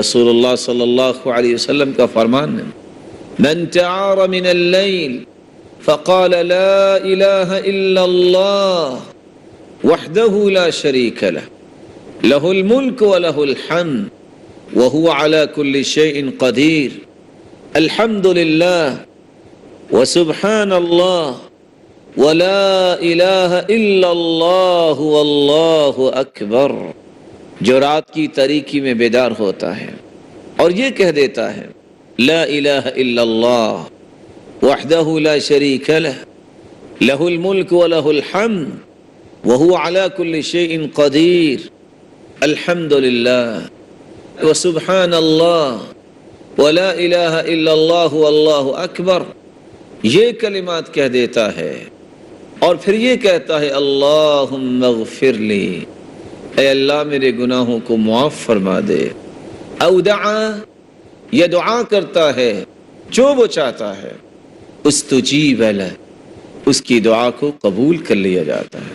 رسول اللہ صلی اللہ علیہ وسلم کا فرمان ہے، من تعار من اللیل فقال لا الہ الا اللہ وحدہ لا شریک لہ لہ الملک ولہ الحمد وہو علی کل شیء قدیر الحمد للہ وسبحان اللہ ولا الہ الا اللہ واللہ اکبر، جو رات کی تاریکی میں بیدار ہوتا ہے اور یہ کہہ دیتا ہے لا الہ الا اللہ وحدہ لا شریک لہ لہ الملک ولہ الحمد وہو علی کل شیء قدیر الحمد للہ وسبحان اللہ ولا الہ الا اللہ واللہ اکبر، یہ کلمات کہہ دیتا ہے اور پھر یہ کہتا ہے اللہم اغفر لی، اے اللہ میرے گناہوں کو معاف فرما دے، او دعا، یہ دعا کرتا ہے جو وہ چاہتا ہے، استجیب لہ، اس کی دعا کو قبول کر لیا جاتا ہے۔